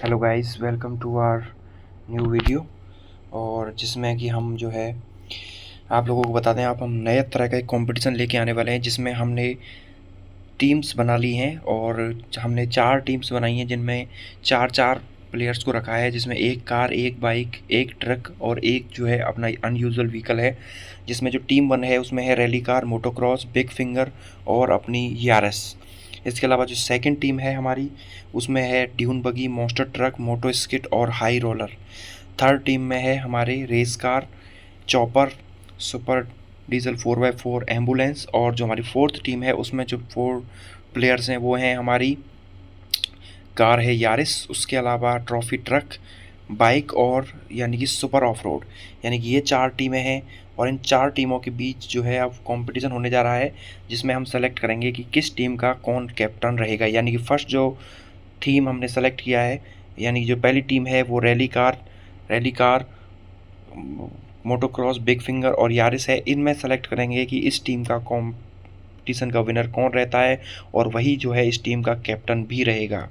Hello guys, welcome to our new video. और जिसमें कि हम जो है आप लोगों को बता दें, आप हम नए तरह का एक कंपटीशन लेके आने वाले हैं जिसमें हमने टीम्स बना ली हैं। और हमने 4 टीम्स बनाई हैं जिनमें 4-4 प्लेयर्स को रखा है, जिसमें एक कार, एक बाइक, एक ट्रक और एक जो है अपना अनयूजुअल व्हीकल है। जिसमें जो टीम 1 है उसमें है rally car, motocross, big finger और अपनी यारिस। इसके अलावा जो सेकंड टीम है हमारी उसमें है dune buggy, monster truck, moto skit और हाई रोलर। थर्ड टीम में है हमारे race car, chopper, super diesel 4x4, ambulance. और जो हमारी फोर्थ टीम है उसमें जो 4 प्लेयर्स हैं वो हैं हमारी कार है यारिस, उसके अलावा ट्रॉफी ट्रक, बाइक और यानी कि सुपर ऑफ रोड। यानी कि ये 4 टीमें हैं और इन 4 टीमों के बीच जो है अब कंपटीशन होने जा रहा है, जिसमें हम सेलेक्ट करेंगे कि किस टीम का कौन कैप्टन रहेगा। यानी कि फर्स्ट जो थीम हमने सेलेक्ट किया है, यानी कि जो पहली टीम है वो rally car, motocross, big finger और यारिस है। इनमें सेलेक्ट करेंगे कि इस टीम का कंपटीशन का विनर कौन रहता है और वही जो है इस टीम का कैप्टन भी रहेगा।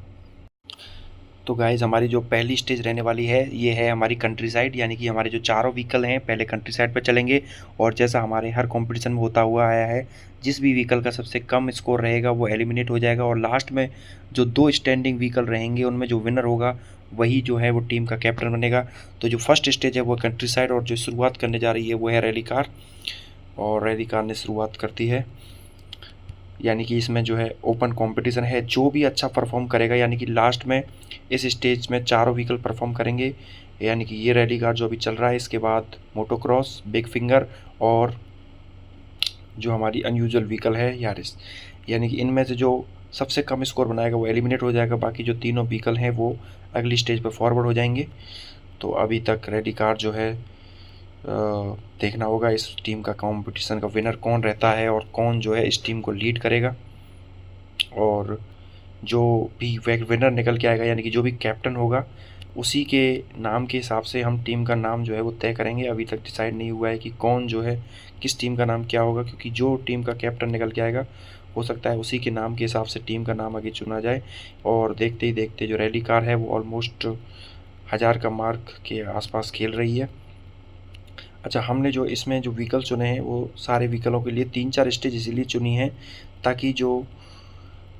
तो गाइज़, हमारी जो पहली स्टेज रहने वाली है ये है हमारी कंट्री साइड। यानी कि हमारे जो चारों व्हीकल हैं पहले कंट्री साइड पर चलेंगे और जैसा हमारे हर कंपटीशन में होता हुआ आया है, जिस भी व्हीकल का सबसे कम स्कोर रहेगा वो एलिमिनेट हो जाएगा। और लास्ट में जो 2 स्टैंडिंग व्हीकल रहेंगे उनमें जो विनर होगा वही जो है वो टीम का कैप्टन बनेगा। तो जो फर्स्ट स्टेज है वो कंट्री साइड और जो शुरुआत करने जा रही है वो है रैली कार। और रैली कार ने शुरुआत करती है। यानी कि इसमें जो है ओपन कंपटीशन है, जो भी अच्छा परफॉर्म करेगा, यानी कि लास्ट में इस स्टेज में चारों व्हीकल परफॉर्म करेंगे। यानी कि ये रैली कार जो अभी चल रहा है, इसके बाद मोटोक्रॉस, बिग फिंगर और जो हमारी अनयूजुअल व्हीकल है यारिस। यानी कि इनमें से जो सबसे कम स्कोर बनाएगा वो एलिमिनेट हो जाएगा, बाकी जो तीनों व्हीकल हैं वो अगली स्टेज पर फॉरवर्ड हो जाएंगे। तो अभी तक रैली कार जो है देखना होगा इस टीम का कंपटीशन का विनर कौन रहता है और कौन जो है इस टीम को लीड करेगा। और जो भी विनर निकल के आएगा, यानी कि जो भी कैप्टन होगा, उसी के नाम के हिसाब से हम टीम का नाम जो है वो तय करेंगे। अभी तक डिसाइड नहीं हुआ है कि कौन जो है किस टीम का नाम क्या होगा, क्योंकि जो टीम का कैप्टन निकल के आएगा हो सकता है उसी के नाम के हिसाब से टीम का नाम आगे चुना जाए। और देखते ही देखते जो रैली कार है वो ऑलमोस्ट 1000 का मार्क के आसपास खेल रही है। अच्छा, हमने जो इसमें जो व्हीकल चुने हैं वो सारे व्हीकलों के लिए 3-4 स्टेज इसीलिए चुनी है ताकि जो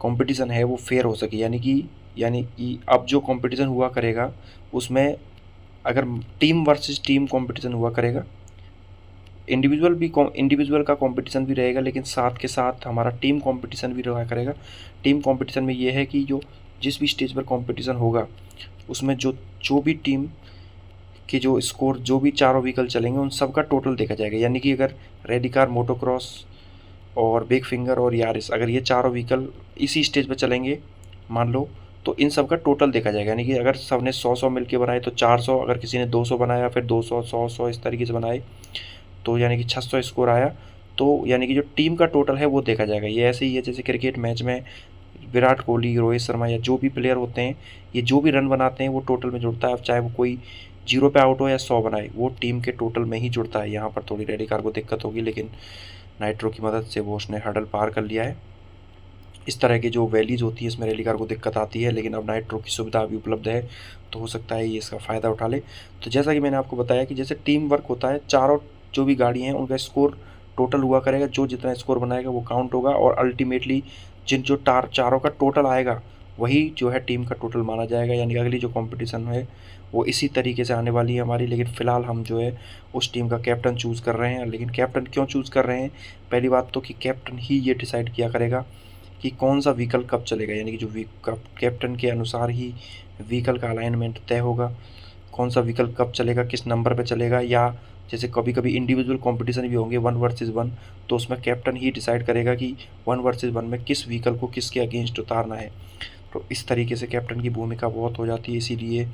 कंपटीशन है वो फेयर हो सके। यानी कि अब जो कंपटीशन हुआ करेगा उसमें अगर टीम वर्सेस टीम कंपटीशन हुआ करेगा, इंडिविजुअल का कंपटीशन भी रहेगा, लेकिन साथ के साथ हमारा टीम कंपटीशन भी रहा करेगा। टीम कंपटीशन में ये है कि जो जिस भी स्टेज पर कंपटीशन होगा उसमें जो जो भी टीम के जो स्कोर, जो भी चारों व्हीकल चलेंगे उन सब का टोटल देखा जाएगा। यानी कि अगर रैली कार, मोटोक्रॉस और बिग फिंगर और यारिस, अगर ये चारों व्हीकल इसी स्टेज पे चलेंगे मान लो, तो इन सब का टोटल देखा जाएगा। यानी कि अगर सब ने 100-100 मिल के बनाए तो 400, अगर किसी ने 200 बनाया फिर 200, 100-100 इस तरीके से बनाए तो यानी कि 600 स्कोर आया। तो यानी कि जो टीम का टोटल है वो देखा जाएगा। ये ऐसे ही है जैसे क्रिकेट मैच में विराट कोहली, रोहित शर्मा या जो भी प्लेयर होते हैं, ये जो भी रन बनाते हैं वो टोटल में जुड़ता है। अब चाहे वो कोई 0 पे आउट हो या 100 बनाए, वो टीम के टोटल में ही जुड़ता है। यहाँ पर थोड़ी रैली कार को दिक्कत होगी, लेकिन नाइट्रो की मदद से वो उसने हर्डल पार कर लिया है। इस तरह की जो वैलीज होती है इसमें रैली कार को दिक्कत आती है, लेकिन अब नाइट्रो की सुविधा अभी उपलब्ध है तो हो सकता है ये इसका फ़ायदा उठा ले। तो जैसा कि मैंने आपको बताया कि जैसे टीम वर्क होता है, चारों जो भी गाड़ी हैं उनका स्कोर टोटल हुआ करेगा, जो जितना स्कोर बनाएगा वो काउंट होगा और अल्टीमेटली जिन जो चारों का टोटल आएगा वही जो है टीम का टोटल माना जाएगा। यानी कि अगली जो कंपटीशन है वो इसी तरीके से आने वाली है हमारी। लेकिन फ़िलहाल हम जो है उस टीम का कैप्टन चूज़ कर रहे हैं। लेकिन कैप्टन क्यों चूज़ कर रहे हैं, पहली बात तो कि कैप्टन ही ये डिसाइड किया करेगा कि कौन सा व्हीकल कब चलेगा। यानी कि जो कैप्टन के अनुसार ही व्हीकल का अलाइनमेंट तय होगा, कौन सा व्हीकल कब चलेगा, किस नंबर पे चलेगा। या जैसे कभी कभी इंडिविजुअल कंपटीशन भी होंगे 1 वर्सेस 1, तो उसमें कैप्टन ही डिसाइड करेगा कि 1 वर्सेस 1 में किस व्हीकल को किसके अगेंस्ट उतारना है। तो इस तरीके से कैप्टन की भूमिका बहुत हो जाती है इसीलिए।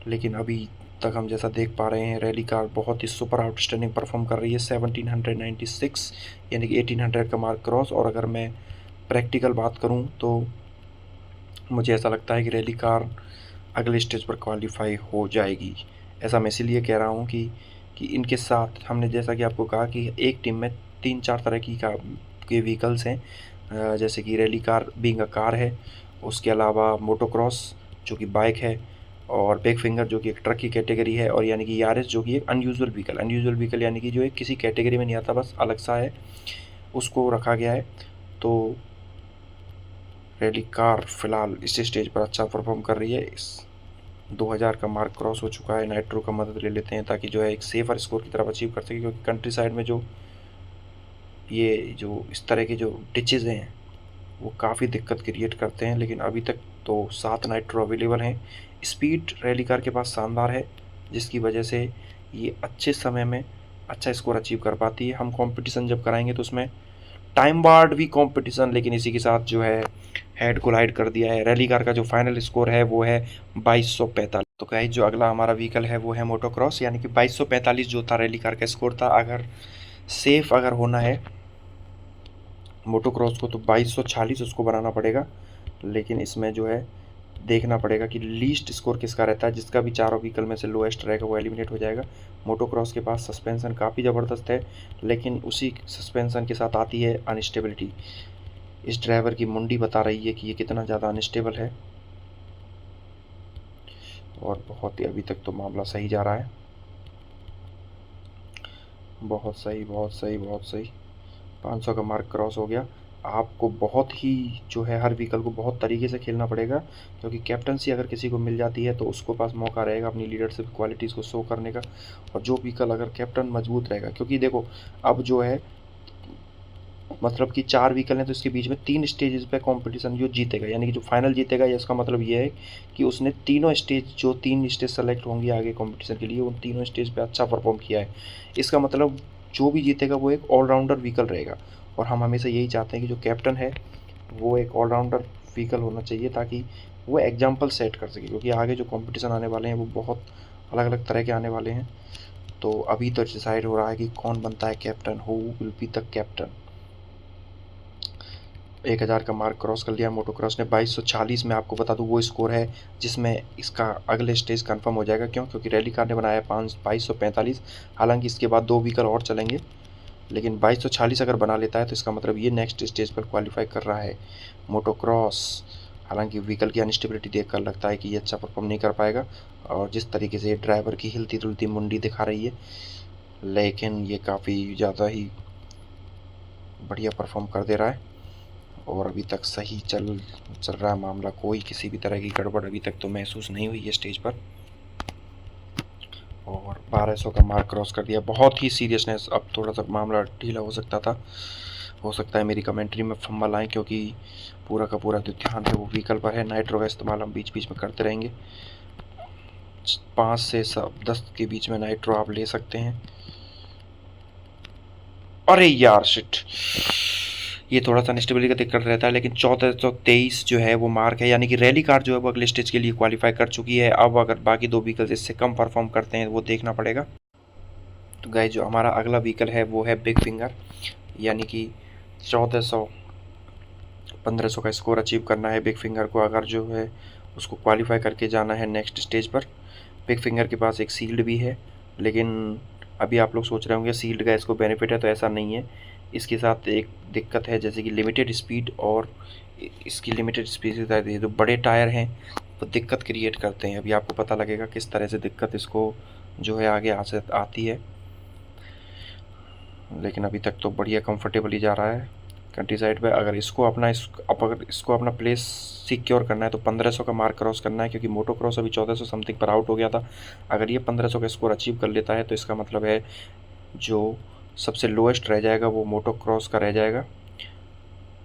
लेकिन अभी तक हम जैसा देख पा रहे हैं रैली कार बहुत ही सुपर आउटस्टैंडिंग परफॉर्म कर रही है। 1796 यानी कि 1800 का मार्क क्रॉस। और अगर मैं प्रैक्टिकल बात करूं तो मुझे ऐसा लगता है कि रैली कार अगले स्टेज पर क्वालिफाई हो जाएगी। ऐसा मैं इसीलिए कह रहा हूं कि इनके साथ हमने जैसा कि आपको कहा कि एक टीम में 3-4 तरह की के व्हीकल्स हैं। जैसे कि rally car being a car है, उसके अलावा मोटोक्रॉस जो कि बाइक है, और बिग फिंगर जो कि एक ट्रक की कैटेगरी है, और यानी कि यारिस जो कि एक अनयूजुअल व्हीकल यानी कि जो एक किसी कैटेगरी में नहीं आता, बस अलग सा है, उसको रखा गया है। तो रैली कार फिलहाल इस स्टेज पर अच्छा परफॉर्म कर रही है। इस 2000 का मार्क क्रॉस हो चुका है। नाइट्रो का मदद ले लेते हैं ताकि जो है एक सेफर स्कोर की तरफ अचीव कर सके, क्योंकि कंट्री साइड में जो ये जो इस तरह के जो डिचेज़ हैं वो काफ़ी दिक्कत क्रिएट करते हैं। लेकिन अभी तक तो 7 नाइट्रो अवेलेबल हैं। स्पीड रैली कार के पास शानदार है, जिसकी वजह से ये अच्छे समय में अच्छा स्कोर अचीव कर पाती है। हम कंपटीशन जब कराएंगे तो उसमें टाइम बार्ड भी कंपटीशन, लेकिन इसी के साथ जो है हेड कोलाइड कर दिया है। रैली कार का जो फाइनल स्कोर है वो है 2245। तो गाइस जो अगला हमारा व्हीकल है वो है मोटोक्रॉस, यानी कि 2245 जो था रैली कार का स्कोर था। अगर सेफ अगर होना है मोटोक्रॉस को तो 2246 उसको बनाना पड़ेगा। लेकिन इसमें जो है देखना पड़ेगा कि लीस्ट स्कोर किसका रहता है। जिसका भी चारों व्हीकल में से लोएस्ट रहेगा वो एलिमिनेट हो जाएगा। मोटोक्रॉस के पास सस्पेंशन काफ़ी ज़बरदस्त है, लेकिन उसी सस्पेंशन के साथ आती है अनस्टेबिलिटी। इस ड्राइवर की मुंडी बता रही है कि ये कितना ज़्यादा अनस्टेबल है, और बहुत ही अभी तक तो मामला सही जा रहा है। बहुत सही, बहुत सही, बहुत सही। 500 का मार्क क्रॉस हो गया। आपको बहुत ही जो है हर व्हीकल को बहुत तरीके से खेलना पड़ेगा, क्योंकि कैप्टनसी अगर किसी को मिल जाती है तो उसको पास मौका रहेगा अपनी लीडरशिप क्वालिटीज़ को शो करने का। और जो व्हीकल अगर कैप्टन मजबूत रहेगा, क्योंकि देखो अब जो है मतलब कि 4 व्हीकल हैं तो इसके बीच में 3 स्टेजेस पे कंपटीशन जो जीतेगा, यानी कि जो फाइनल जीतेगा, या इसका मतलब ये है कि उसने तीनों स्टेज जो 3 स्टेज सेलेक्ट होंगी आगे कंपटीशन के लिए, उन तीनों स्टेज पे अच्छा परफॉर्म किया है। इसका मतलब जो भी जीतेगा वो एक ऑलराउंडर व्हीकल रहेगा। और हम हमेशा यही चाहते हैं कि जो कैप्टन है वो एक ऑलराउंडर व्हीकल होना चाहिए, ताकि वो एग्जाम्पल सेट कर सके, क्योंकि आगे जो कॉम्पिटिशन आने वाले हैं वो बहुत अलग अलग तरह के आने वाले हैं। तो अभी तो डिसाइड हो रहा है कि कौन बनता है captain, who will be the captain. 1000 का मार्क क्रॉस कर लिया मोटोक्रॉस ने। 2246 में आपको बता दूं वो स्कोर है जिसमें इसका अगले स्टेज कंफर्म हो जाएगा। क्यों? क्योंकि रैली कार ने बनाया है 2245। हालांकि इसके बाद 2 व्हीकल और चलेंगे, लेकिन 2246 अगर बना लेता है तो इसका मतलब ये नेक्स्ट स्टेज पर क्वालिफाई कर रहा है मोटोक्रॉस। हालांकि व्हीकल की अनस्टेबिलिटी देखकर लगता है कि ये अच्छा परफॉर्म नहीं कर पाएगा, और जिस तरीके से ड्राइवर की हिलती जुलती मुंडी दिखा रही है, लेकिन ये काफ़ी ज़्यादा ही बढ़िया परफॉर्म कर दे रहा है। और अभी तक सही चल रहा है मामला, कोई किसी भी तरह की गड़बड़ अभी तक तो महसूस नहीं हुई है स्टेज पर। और 1200 का मार्क क्रॉस कर दिया। बहुत ही सीरियसनेस, अब थोड़ा सा मामला ढीला हो सकता था। हो सकता है मेरी कमेंट्री में फंबल आए, क्योंकि पूरा का पूरा जो ध्यान है वो व्हीकल पर है। नाइट्रो का इस्तेमाल हम बीच बीच में करते रहेंगे। 5 से 10 के बीच में नाइट्रो आप ले सकते हैं। अरे यार शिट, ये थोड़ा सा अनस्टेबिलिटी का दिक्कत रहता है, लेकिन 1423 जो है वो मार्क है, यानी कि रैली कार जो है वो अगले स्टेज के लिए क्वालिफाई कर चुकी है। अब अगर बाकी 2 व्हीकल्स इससे कम परफॉर्म करते हैं वो देखना पड़ेगा। तो गाइस जो हमारा अगला व्हीकल है वो है बिग फिंगर, यानी कि 1400 1500 का स्कोर अचीव करना है बिग फिंगर को, अगर जो है उसको क्वालिफाई करके जाना है नेक्स्ट स्टेज पर। बिग फिंगर के पास एक सील्ड भी है, लेकिन अभी आप लोग सोच रहे होंगे सील्ड का इसको बेनिफिट है, तो ऐसा नहीं है। इसके साथ एक दिक्कत है, जैसे कि लिमिटेड स्पीड, और इसकी लिमिटेड स्पीड के साथ ये जो बड़े टायर हैं वो दिक्कत क्रिएट करते हैं। अभी आपको पता लगेगा किस तरह से दिक्कत इसको जो है आगे आती है, लेकिन अभी तक तो बढ़िया कंफर्टेबली जा रहा है कंट्री साइड पे। अगर इसको अपना प्लेस सिक्योर करना है तो 1500 का मार्क क्रॉस करना है, क्योंकि मोटो क्रॉस अभी 1400 समथिंग पर आउट हो गया था। अगर ये 1500 का स्कोर अचीव कर लेता है तो इसका मतलब है जो सबसे लोएस्ट रह जाएगा वो मोटो क्रॉस का रह जाएगा।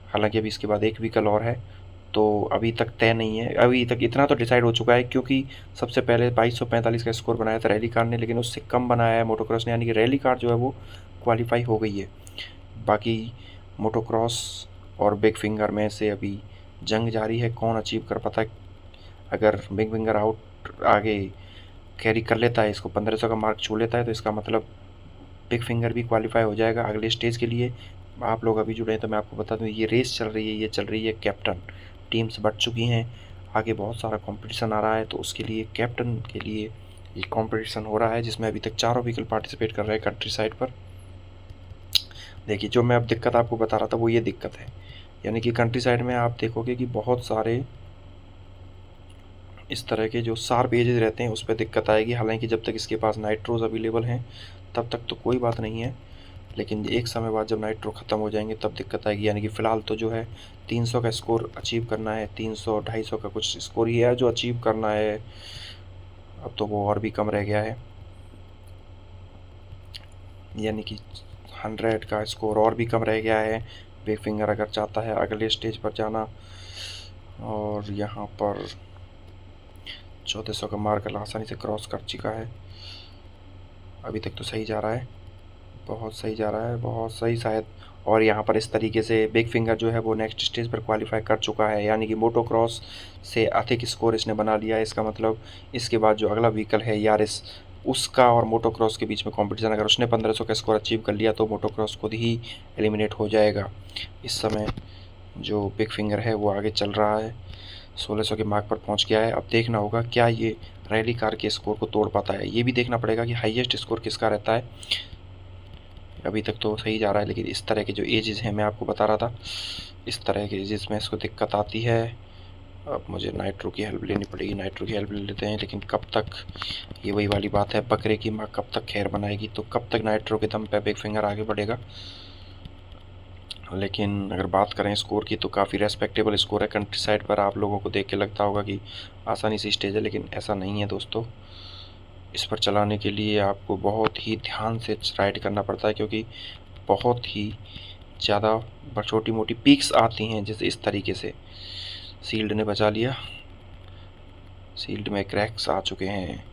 हालांकि अभी इसके बाद एक व्हीकल और है, तो अभी तक तय नहीं है। अभी तक इतना तो डिसाइड हो चुका है, क्योंकि सबसे पहले 2245 का स्कोर बनाया था रैली कार ने, लेकिन उससे कम बनाया है मोटोक्रॉस ने, यानी कि रैली कार जो है वो क्वालिफाई हो गई है। बाकी मोटोक्रॉस और बिग फिंगर में से अभी जंग जारी है, कौन अचीव कर पाता है। अगर बिग फिंगर आउट आगे कैरी कर लेता है, इसको 1500 का मार्क छू लेता है, तो इसका मतलब बिग फिंगर भी क्वालिफाई हो जाएगा अगले स्टेज के लिए। आप लोग अभी जुड़े हैं तो मैं आपको बता दूं, ये रेस चल रही है, ये चल रही है कैप्टन। टीम्स बढ़ चुकी हैं, आगे बहुत सारा कंपटीशन आ रहा है, तो उसके लिए कैप्टन के लिए ये कंपटीशन हो रहा है, जिसमें अभी तक चारों व्हीकल पार्टिसिपेट कर रहे हैं कंट्री साइड पर। देखिए जो मैं अब दिक्कत आपको बता रहा था वो ये दिक्कत है, यानी कि कंट्री साइड में आप देखोगे कि बहुत सारे इस तरह के जो शार्प एजेस रहते हैं उस पर दिक्कत आएगी। हालांकि जब तक इसके पास नाइट्रोज अवेलेबल हैं तब तक तो कोई बात नहीं है, लेकिन एक समय बाद जब नाइट्रो ख़त्म हो जाएंगे तब दिक्कत आएगी। यानी कि फ़िलहाल तो जो है 300 का स्कोर अचीव करना है, 300 250 का कुछ स्कोर ही है जो अचीव करना है। अब तो वो और भी कम रह गया है, यानी कि 100 का स्कोर और भी कम रह गया है। बिग फिंगर अगर चाहता है अगले स्टेज पर जाना, और यहाँ पर 1400 का मार्कर आसानी से क्रॉस कर चुका है। अभी तक तो सही जा रहा है, बहुत सही जा रहा है, बहुत सही शायद। और यहाँ पर इस तरीके से बिग फिंगर जो है वो नेक्स्ट स्टेज पर क्वालिफाई कर चुका है, यानी कि मोटोक्रॉस से अधिक स्कोर इसने बना लिया है। इसका मतलब इसके बाद जो अगला व्हीकल है यारिस, उसका और मोटोक्रॉस के बीच में कंपटीशन, अगर उसने 1500 का स्कोर अचीव कर लिया तो मोटोक्रॉस खुद ही एलिमिनेट हो जाएगा। इस समय जो बिग फिंगर है वो आगे चल रहा है, 1600 के मार्क पर पहुंच गया है। अब देखना होगा क्या ये रैली कार के स्कोर को तोड़ पाता है। ये भी देखना पड़ेगा कि हाईएस्ट स्कोर किसका रहता है। अभी तक तो सही जा रहा है, लेकिन इस तरह के जो एजेस हैं, मैं आपको बता रहा था, इस तरह के एजेस में इसको दिक्कत आती है। अब मुझे नाइट्रो की हेल्प लेनी पड़ेगी, नाइट्रो की हेल्प ले लेते हैं, लेकिन कब तक, ये वही वाली बात है, बकरे की माँ कब तक खैर बनाएगी। तो कब तक नाइट्रो के दम पे बिग फिंगर आगे बढ़ेगा। लेकिन अगर बात करें स्कोर की तो काफ़ी रेस्पेक्टेबल स्कोर है। कंट्री साइड पर आप लोगों को देख के लगता होगा कि आसानी से स्टेज है, लेकिन ऐसा नहीं है दोस्तों। इस पर चलाने के लिए आपको बहुत ही ध्यान से राइड करना पड़ता है, क्योंकि बहुत ही ज़्यादा छोटी मोटी पीक्स आती हैं, जैसे इस तरीके से। सील्ड ने बचा लिया, सील्ड में क्रैक्स आ चुके हैं,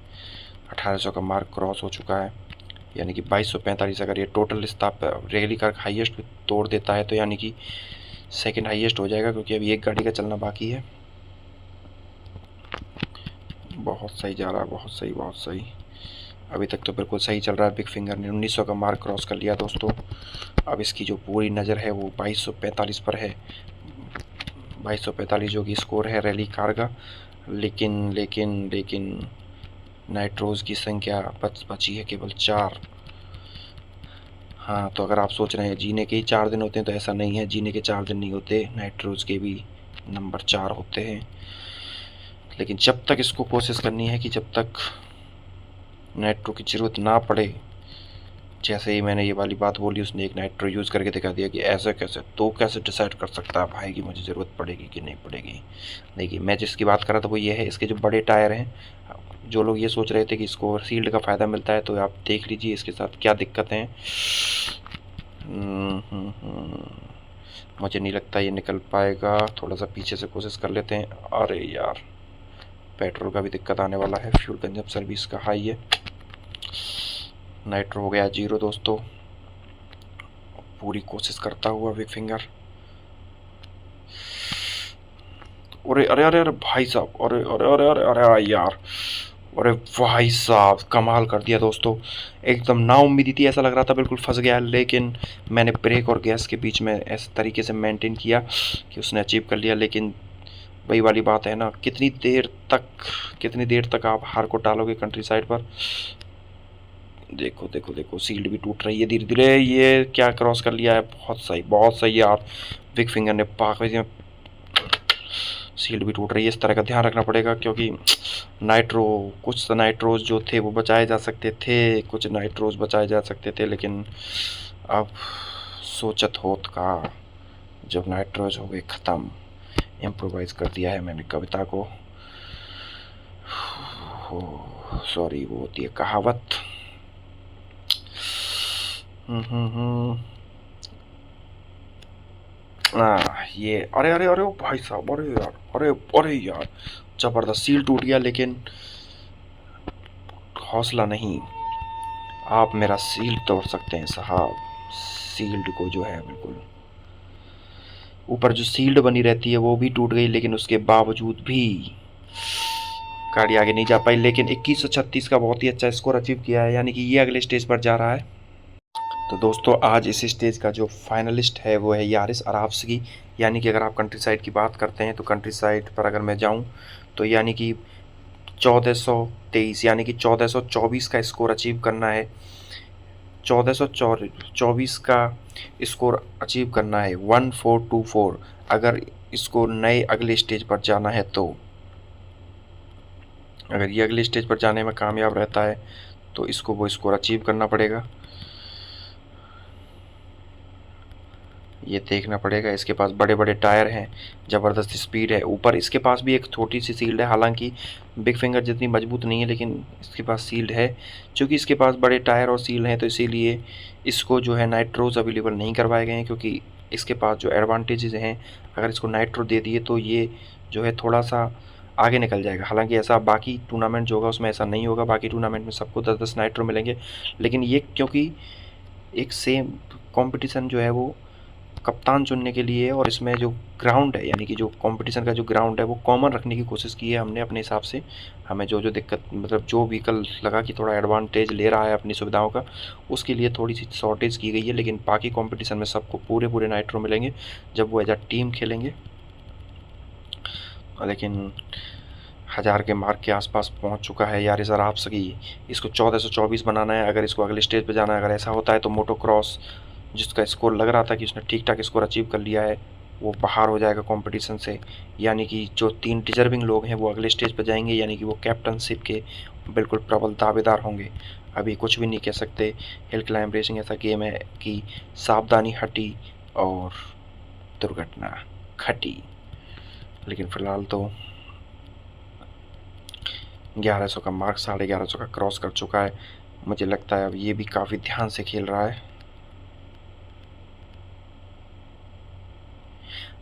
1800 का मार्क क्रॉस हो चुका है, यानी कि 2245। अगर ये total staff rally car highest तोड़ देता है तो यानी कि सेकंड हाईएस्ट हो जाएगा, क्योंकि अभी एक गाड़ी का चलना बाकी है। बहुत सही जा रहा है, बहुत सही, बहुत सही। अभी तक तो बिल्कुल सही चल रहा है। बिग फिंगर ने 1900 का मार्क क्रॉस कर लिया दोस्तों। अब इसकी जो पूरी नज़र है वो 2245 पर है, 2245 जो कि स्कोर है रैली कार का। लेकिन नाइट्रोज की संख्या बची है केवल 4। हाँ, तो अगर आप सोच रहे हैं जीने के ही 4 दिन होते हैं, तो ऐसा नहीं है, जीने के 4 दिन नहीं होते, नाइट्रोज के भी नंबर 4 होते हैं। लेकिन जब तक इसको कोशिश करनी है कि जब तक नाइट्रो की ज़रूरत ना पड़े। जैसे ही मैंने ये वाली बात बोली, उसने एक नाइट्रो यूज़ करके दिखा दिया कि ऐसे कैसे, तो कैसे डिसाइड कर सकता है भाई कि मुझे ज़रूरत पड़ेगी कि नहीं पड़ेगी। देखिए, मैं जिसकी बात कर रहा था वो ये है, इसके जो बड़े टायर हैं। जो लोग ये सोच रहे थे कि इसको सील्ड का फ़ायदा मिलता है, तो आप देख लीजिए इसके साथ क्या दिक्कतें हैं। मुझे नहीं लगता ये निकल पाएगा, थोड़ा सा पीछे से कोशिश कर लेते हैं। अरे यार, पेट्रोल का भी दिक्कत आने वाला है, फ्यूल कंजप्शन भी इसका हाई है। नाइट्रो हो गया 0 दोस्तों। पूरी कोशिश करता हुआ बिग फिंगर, अरे अरे अरे अरे भाई साहब, अरे अरे अरे अरे अरे यार, अरे भाई साहब, कमाल कर दिया दोस्तों। एकदम नाउम्मीदी थी, ऐसा लग रहा था बिल्कुल फंस गया, लेकिन मैंने ब्रेक और गैस के बीच में ऐसे तरीके से मेंटेन किया कि उसने अचीव कर लिया। लेकिन वही वाली बात है ना, कितनी देर तक आप हार को टालोगे कंट्री साइड पर। देखो देखो देखो, सील्ड भी टूट रही है धीरे धीरे। ये क्या क्रॉस कर लिया है, बहुत सही, बहुत सही यार। बिग फिंगर ने सील्ड भी टूट रही है। इस तरह का ध्यान रखना पड़ेगा, क्योंकि कुछ नाइट्रोज जो थे वो बचाए जा सकते थे, कुछ नाइट्रोज बचाए जा सकते थे, लेकिन अब सोचत होत का जब नाइट्रोज हो गए ख़त्म। इम्प्रोवाइज कर दिया है मैंने कविता को, सॉरी, वो होती है कहावत। ये अरे अरे अरे, ओ भाई साहब, अरे यार, अरे अरे यार, ज़बरदस्त। सील टूट गया, लेकिन हौसला नहीं, आप मेरा सील तोड़ सकते हैं साहब। सील्ड को जो है बिल्कुल ऊपर जो सील्ड बनी रहती है वो भी टूट गई, लेकिन उसके बावजूद भी गाड़ी आगे नहीं जा पाई। लेकिन 2136 का बहुत ही अच्छा स्कोर अचीव किया है, यानी कि ये अगले स्टेज पर जा रहा है। तो दोस्तों, आज इस स्टेज का जो फाइनलिस्ट है वो है यारिस अराफ्सकी। यानी कि अगर आप कंट्री साइड की बात करते हैं तो कंट्री साइड पर अगर मैं जाऊं तो यानी कि 1423, यानी कि 1424 का स्कोर अचीव करना है। 1424 का स्कोर अचीव करना है, 1424, अगर इसको नए अगले स्टेज पर जाना है तो। अगर ये अगले स्टेज पर जाने में कामयाब रहता है तो इसको वो स्कोर अचीव करना पड़ेगा। ये देखना पड़ेगा। इसके पास बड़े बड़े टायर हैं, ज़बरदस्त स्पीड है। ऊपर इसके पास भी एक छोटी सी सील्ड है, हालांकि बिग फिंगर जितनी मजबूत नहीं है, लेकिन इसके पास सील्ड है। क्योंकि इसके पास बड़े टायर और सील्ड हैं तो इसीलिए इसको जो है नाइट्रोज अवेलेबल नहीं करवाए गए हैं, क्योंकि इसके पास जो एडवांटेजेस हैं, अगर इसको नाइट्रो दे दिए तो ये जो है थोड़ा सा आगे निकल जाएगा। हालांकि ऐसा बाकी टूर्नामेंट जो होगा उसमें ऐसा नहीं होगा, बाकी टूर्नामेंट में सबको 10-10 नाइट्रो मिलेंगे। लेकिन ये क्योंकि एक सेम कंपटीशन जो है वो कप्तान चुनने के लिए, और इसमें जो ग्राउंड है यानी कि जो कंपटीशन का जो ग्राउंड है वो कॉमन रखने की कोशिश की है हमने अपने हिसाब से। हमें जो जो दिक्कत मतलब जो व्हीकल लगा कि थोड़ा एडवांटेज ले रहा है अपनी सुविधाओं का, उसके लिए थोड़ी सी शॉर्टेज की गई है। लेकिन बाकी कंपटीशन में सबको पूरे पूरे नाइट्रो मिलेंगे जब वो एज अ टीम खेलेंगे। लेकिन 1000 के मार्क के आसपास पहुंच चुका है यार सर आप सकी। इसको 1424 बनाना है अगर इसको अगले स्टेज पे जाना है। अगर ऐसा होता है तो मोटो क्रॉस, जिसका स्कोर लग रहा था कि उसने ठीक ठाक स्कोर अचीव कर लिया है, वो बाहर हो जाएगा कंपटीशन से। यानी कि जो 3 डिजर्विंग लोग हैं वो अगले स्टेज पर जाएंगे, यानी कि वो कैप्टनशिप के बिल्कुल प्रबल दावेदार होंगे। अभी कुछ भी नहीं कह सकते। हिल क्लाइंब रेसिंग ऐसा गेम है कि सावधानी हटी और दुर्घटना घटी। लेकिन फ़िलहाल तो 1100 का मार्क 1150 का क्रॉस कर चुका है। मुझे लगता है अब ये भी काफ़ी ध्यान से खेल रहा है।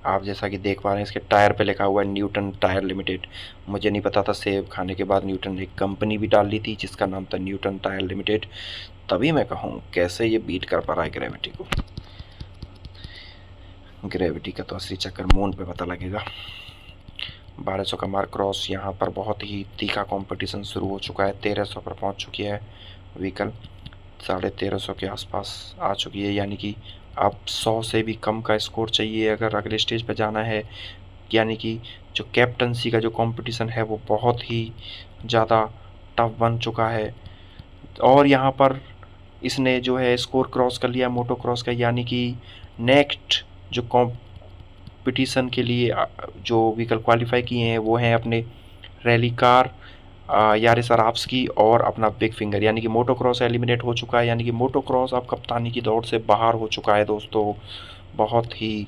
आप जैसा कि देख पा रहे हैं इसके टायर पे लिखा हुआ है न्यूटन टायर लिमिटेड। मुझे नहीं पता था सेब खाने के बाद न्यूटन ने एक कंपनी भी डाल ली थी जिसका नाम था न्यूटन टायर लिमिटेड। तभी मैं कहूँ कैसे ये बीट कर पा रहा है ग्रेविटी को। ग्रेविटी का तो असली चक्कर मून पे पता लगेगा। 1200 का मार्क क्रॉस। यहाँ पर बहुत ही तीखा कंपटीशन शुरू हो चुका है। 1300 पर पहुँच चुकी है व्हीकल, 1350 के आसपास आ चुकी है। यानी कि अब 100 से भी कम का स्कोर चाहिए अगर अगले स्टेज पर जाना है। यानी कि जो कैप्टनसी का जो कंपटीशन है वो बहुत ही ज़्यादा टफ बन चुका है। और यहाँ पर इसने जो है स्कोर क्रॉस कर लिया मोटो क्रॉस का। यानी कि नेक्स्ट जो कंपटीशन के लिए जो व्हीकल क्वालिफाई किए हैं वो हैं अपने रैली कार, यारिस अराब्स्की और अपना बिग फिंगर। यानी कि मोटो क्रॉस एलिमिनेट हो चुका है। यानी कि मोटो क्रॉस अब कप्तानी की दौड़ से बाहर हो चुका है दोस्तों। बहुत ही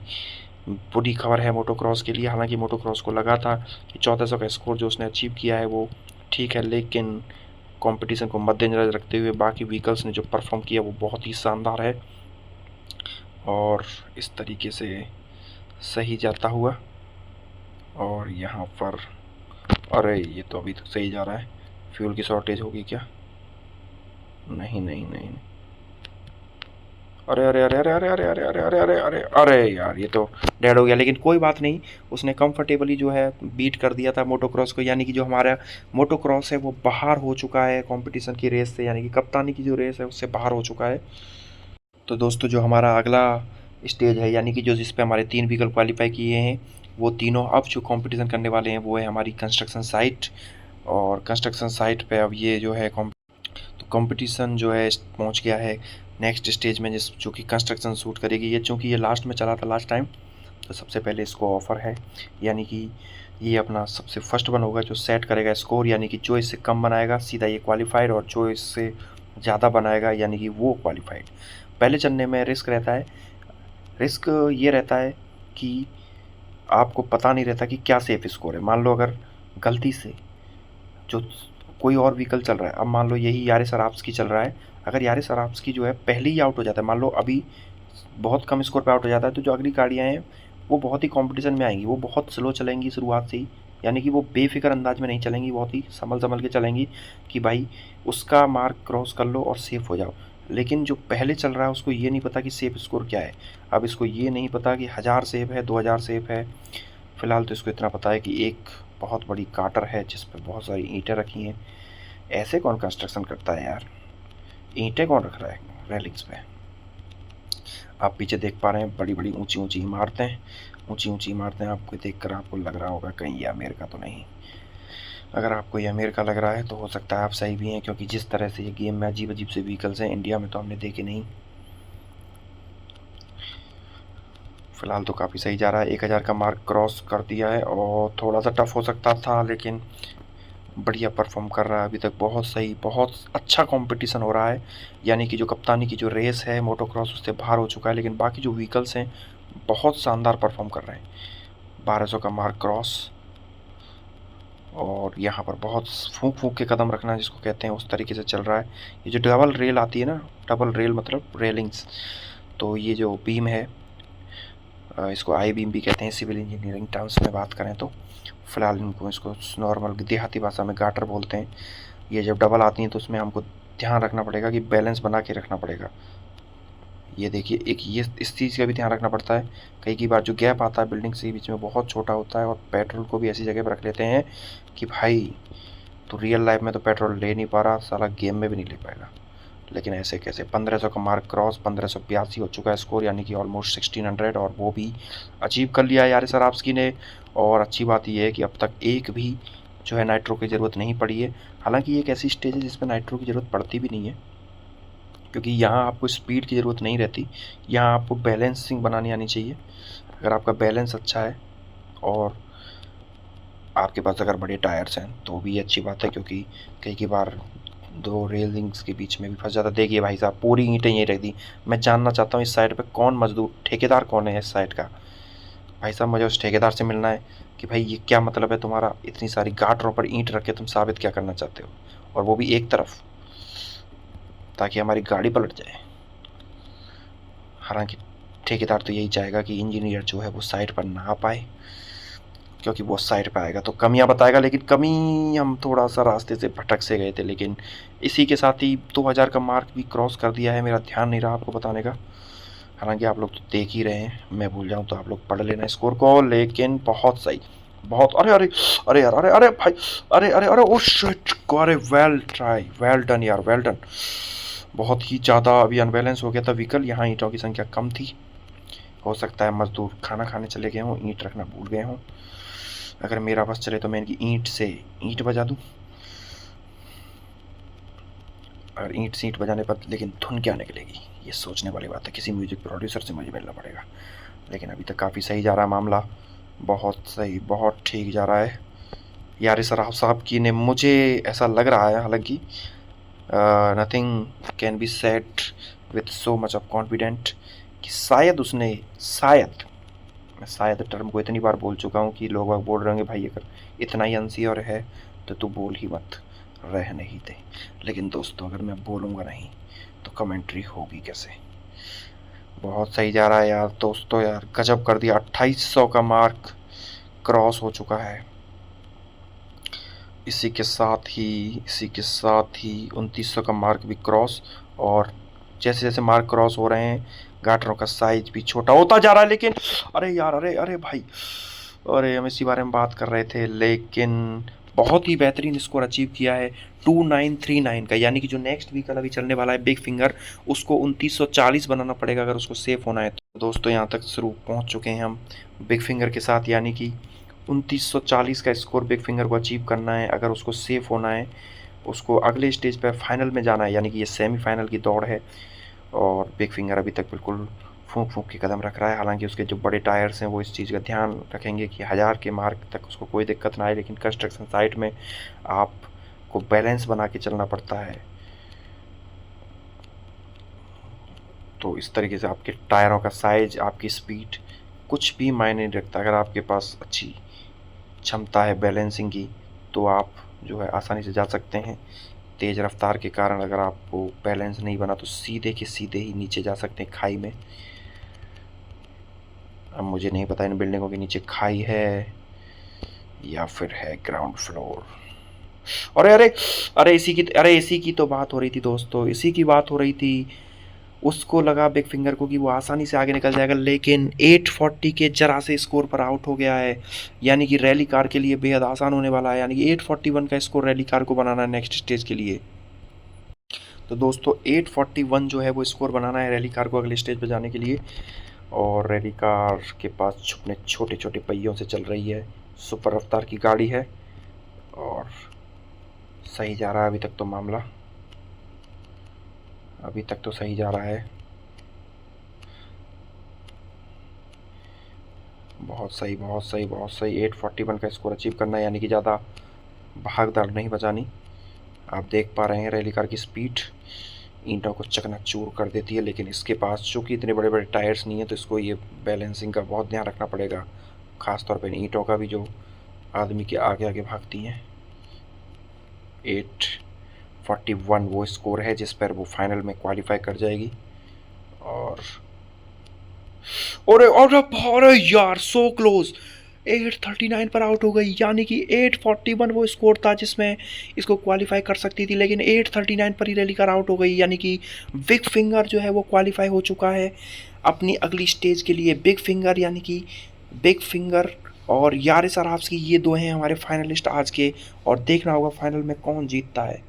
बुरी खबर है मोटो क्रॉस के लिए। हालांकि मोटो क्रॉस को लगा था कि 1400 का स्कोर जो उसने अचीव किया है वो ठीक है, लेकिन कंपटीशन को मद्देनजर रखते हुए बाकी व्हीकल्स ने जो परफॉर्म किया वो बहुत ही शानदार है। और इस तरीके से सही जाता हुआ, और यहाँ पर अरे ये तो अभी तो सही जा रहा है। फ्यूल की शॉर्टेज होगी क्या? नहीं नहीं नहीं, अरे अरे अरे अरे अरे अरे अरे अरे अरे अरे अरे अरे यार ये तो डेड हो गया। लेकिन कोई बात नहीं, उसने कंफर्टेबली जो है बीट कर दिया था मोटो क्रॉस को। यानी कि जो हमारा मोटो क्रॉस है वो बाहर हो चुका है कंपटीशन की रेस से, यानी कि कप्तानी की जो रेस है उससे बाहर हो चुका है। तो दोस्तों जो हमारा अगला स्टेज है, यानी कि जो जिस पे हमारे 3 व्हीकल क्वालिफाई किए हैं, वो तीनों अब जो कंपटीशन करने वाले हैं वो है हमारी कंस्ट्रक्शन साइट। और कंस्ट्रक्शन साइट पे अब ये जो है तो कंपटीशन जो है पहुंच गया है नेक्स्ट स्टेज में, जिस जो कि कंस्ट्रक्शन शूट करेगी। ये चूँकि ये लास्ट में चला था लास्ट टाइम, तो सबसे पहले इसको ऑफ़र है। यानी कि ये अपना सबसे फर्स्ट वन होगा जो सेट करेगा स्कोर। यानी कि जो इससे कम बनाएगा सीधा ये क्वालिफाइड, और जो इससे ज़्यादा बनाएगा यानी कि वो क्वालिफाइड। पहले चलने में रिस्क रहता है। रिस्क ये रहता है कि आपको पता नहीं रहता कि क्या सेफ स्कोर है। मान लो अगर गलती से जो कोई और व्हीकल चल रहा है, अब मान लो यही यारिस अराब्स्की चल रहा है, अगर यारिस अराब्स्की जो है पहले ही आउट हो जाता है, मान लो अभी बहुत कम स्कोर पे आउट हो जाता है, तो जो अगली गाड़ियाँ हैं वो बहुत ही कंपटीशन में आएंगी, वो बहुत स्लो चलेंगी शुरुआत से ही। यानी कि वो बेफिक्र अंदाज में नहीं चलेंगी, बहुत ही संभल संभल के चलेंगी कि भाई उसका मार्क क्रॉस कर लो और सेफ हो जाओ। लेकिन जो पहले चल रहा है उसको ये नहीं पता कि सेफ स्कोर क्या है। अब इसको ये नहीं पता कि 1000 सेफ है 2000 सेफ है। फ़िलहाल तो इसको इतना पता है कि एक बहुत बड़ी काटर है जिस पर बहुत सारी ईंटें रखी हैं। ऐसे कौन कंस्ट्रक्शन करता है यार, ईंटें कौन रख रहा है रेलिंग्स पे। आप पीछे देख पा रहे हैं बड़ी बड़ी ऊंची ऊंची इमारतें, ऊंची ऊंची इमारतें। आपको देखकर आपको लग रहा होगा कहीं ये अमेरिका तो नहीं। अगर आपको ये अमेरिका लग रहा है तो हो सकता है आप सही भी हैं, क्योंकि जिस तरह से ये गेम में अजीब अजीब से व्हीकल्स हैं इंडिया में तो हमने देखे नहीं। फ़िलहाल तो काफ़ी सही जा रहा है। 1000 का मार्क क्रॉस कर दिया है और थोड़ा सा टफ हो सकता था, लेकिन बढ़िया परफॉर्म कर रहा है अभी तक, बहुत सही, बहुत अच्छा कंपटीशन हो रहा है। यानी कि जो कप्तानी की जो रेस है मोटोक्रॉस उससे बाहर हो चुका है, लेकिन बाकी जो व्हीकल्स हैं बहुत शानदार परफॉर्म कर रहे हैं। 1200 का मार्क क्रॉस, और यहाँ पर बहुत फूंक फूंक के कदम रखना जिसको कहते हैं उस तरीके से चल रहा है। ये जो डबल रेल आती है ना, डबल रेल मतलब रेलिंग्स, तो ये जो बीम है इसको आई बीम भी कहते हैं सिविल इंजीनियरिंग टर्म्स में बात करें तो। फ़िलहाल इनको इसको नॉर्मल देहाती भाषा में गाटर बोलते हैं। ये जब डबल आती हैं तो उसमें हमको ध्यान रखना पड़ेगा कि बैलेंस बना के रखना पड़ेगा। ये देखिए, एक ये इस चीज़ का भी ध्यान रखना पड़ता है, कई बार जो गैप आता है बिल्डिंग से बीच में बहुत छोटा होता है, और पेट्रोल को भी ऐसी जगह पर रख लेते हैं कि भाई तो रियल लाइफ में तो पेट्रोल ले नहीं पा रहा साला, गेम में भी नहीं ले पाएगा। लेकिन ऐसे कैसे 1500 का मार्क क्रॉस, 1582 हो चुका है स्कोर, यानी कि ऑलमोस्ट 1600, और वो भी अचीव कर लिया यार सराब्स्की ने। और अच्छी बात यह है कि अब तक एक भी जो है नाइट्रो की ज़रूरत नहीं पड़ी है। हालांकि ये एक ऐसी स्टेज है जिसमें नाइट्रो की ज़रूरत पड़ती भी नहीं है, क्योंकि यहाँ आपको स्पीड की ज़रूरत नहीं रहती, यहाँ आपको बैलेंसिंग बनानी आनी चाहिए। अगर आपका बैलेंस अच्छा है और आपके पास अगर बड़े टायर्स हैं तो भी अच्छी बात है, क्योंकि कई बार दो रेलिंग्स के बीच में भी फंस जाता। देखिए भाई साहब, पूरी ईंटें यहीं रख दी। मैं जानना चाहता हूँ इस साइड पे कौन मजदूर, ठेकेदार कौन है इस साइड का। भाई साहब मुझे उस ठेकेदार से मिलना है कि भाई ये क्या मतलब है तुम्हारा, इतनी सारी गाटरों पर ईंट रख के तुम साबित क्या करना चाहते हो, और वो भी एक तरफ, ताकि हमारी गाड़ी पलट जाए। हालांकि ठेकेदार तो यही चाहेगा कि इंजीनियर जो है वो साइड पर ना आ पाए, क्योंकि वो साइड पे आएगा तो कमियां बताएगा। लेकिन कमी, हम थोड़ा सा रास्ते से भटक से गए थे, लेकिन इसी के साथ ही 2000 का मार्क भी क्रॉस कर दिया है। मेरा ध्यान नहीं रहा आपको बताने का, हालांकि आप लोग तो देख ही रहे हैं, मैं भूल जाऊं तो आप लोग पढ़ लेना स्कोर को। लेकिन बहुत सही, बहुत, अरे अरे अरे यार, अरे अरे भाई, अरे अरे अरे ओ शिट, अरे वेल ट्राई, वेल डन यार, वेल डन। बहुत ही ज़्यादा अभी अनबैलेंस हो गया था व्हीकल, यहाँ ईंटों की संख्या कम थी, हो सकता है मजदूर खाना खाने चले गए हों, ईंट रखना भूल गए हों। अगर मेरा बस चले तो मैं इनकी ईंट से ईंट बजा दूं, अगर ईंट से ईंट बजाने पर लेकिन धुन क्या निकलेगी, ये सोचने वाली बात है। किसी म्यूजिक प्रोड्यूसर से मुझे मिलना पड़ेगा। लेकिन अभी तक काफ़ी सही जा रहा है मामला, बहुत सही, बहुत ठीक जा रहा है यार। इस राव साहब की ने, मुझे ऐसा लग रहा है, हालांकि nothing can be said with so much of confident, कि शायद उसने, शायद, मैं शायद टर्म को इतनी बार बोल चुका हूँ कि लोग बोल रहे होंगे भाई अगर इतना ही अनसियोर है तो तू बोल ही मत, रह नहीं दे। लेकिन दोस्तों अगर मैं बोलूँगा नहीं तो कमेंट्री होगी कैसे। बहुत सही जा रहा है यार दोस्तों, यार गजब कर दिया। 2800 का मार्क क्रॉस हो चुका है। इसी के साथ ही 2900 का मार्क भी क्रॉस, और जैसे जैसे मार्क क्रॉस हो रहे हैं गाटरों का साइज भी छोटा होता जा रहा है। लेकिन अरे यार, अरे अरे भाई, अरे हम इसी बारे में बात कर रहे थे, लेकिन बहुत ही बेहतरीन स्कोर अचीव किया है 2939 का। यानी कि जो नेक्स्ट व्हीकल अभी चलने वाला है बिग फिंगर, उसको 2940 बनाना पड़ेगा अगर उसको सेफ होना है। तो दोस्तों यहाँ तक शुरू पहुँच चुके हैं हम बिग फिंगर के साथ, यानी कि 2940 का स्कोर बिग फिंगर को अचीव करना है अगर उसको सेफ होना है, उसको अगले स्टेज पर फाइनल में जाना है, यानी कि ये सेमीफाइनल की दौड़ है। और बिग फिंगर अभी तक बिल्कुल फूंक फूंक के कदम रख रहा है। हालांकि उसके जो बड़े टायर्स हैं वो इस चीज़ का ध्यान रखेंगे कि 1000 के मार्क तक उसको कोई दिक्कत ना आए, लेकिन कंस्ट्रक्शन साइट में आपको बैलेंस बना के चलना पड़ता है। तो इस तरीके से आपके टायरों का साइज, आपकी स्पीड कुछ भी मायने नहीं रखता। अगर आपके पास अच्छी क्षमता है बैलेंसिंग की तो आप जो है आसानी से जा सकते हैं। तेज़ रफ्तार के कारण अगर आपको बैलेंस नहीं बना तो सीधे के सीधे ही नीचे जा सकते हैं खाई में। अब मुझे नहीं पता इन बिल्डिंगों के नीचे खाई है या फिर है ग्राउंड फ्लोर। अरे अरे अरे इसी की तो बात हो रही थी दोस्तों, इसी की बात हो रही थी। उसको लगा बिग फिंगर को कि वो आसानी से आगे निकल जाएगा, लेकिन 840 के जरा से स्कोर पर आउट हो गया है। यानी कि रैली कार के लिए बेहद आसान होने वाला है, यानी कि 841 का स्कोर रैली कार को बनाना है नेक्स्ट स्टेज के लिए। तो दोस्तों 841 जो है वो स्कोर बनाना है रैली कार को अगले स्टेज पर जाने के लिए। और रैली कार के पास अपने छोटे छोटे पहियों से चल रही है, सुपर रफ्तार की गाड़ी है, और सही जा रहा है अभी तक तो मामला, अभी तक तो सही जा रहा है। बहुत सही, बहुत सही, बहुत सही। 841 का स्कोर अचीव करना है, यानी कि ज़्यादा भाग दौड़ नहीं बचानी। आप देख पा रहे हैं रैली कार की स्पीड ईंटों को चकनाचूर कर देती है, लेकिन इसके पास चूँकि इतने बड़े बड़े टायर्स नहीं है तो इसको ये बैलेंसिंग का बहुत ध्यान रखना पड़ेगा, ख़ास तौर पे ईंटों का भी जो आदमी के आगे आगे भागती हैं। 841 वो स्कोर है जिस पर वो फाइनल में क्वालिफाई कर जाएगी। और अरे यार सो क्लोज, 839 पर आउट हो गई, यानी कि 841 वो स्कोर था जिसमें इसको क्वालिफाई कर सकती थी, लेकिन 839 पर ही रैली कार आउट हो गई। यानी कि बिग फिंगर जो है वो क्वालिफाई हो चुका है अपनी अगली स्टेज के लिए। बिग फिंगर यानी कि बिग फिंगर और यारिस अराफ्स्की, ये दो हैं हमारे फाइनलिस्ट आज के, और देखना होगा फाइनल में कौन जीतता है।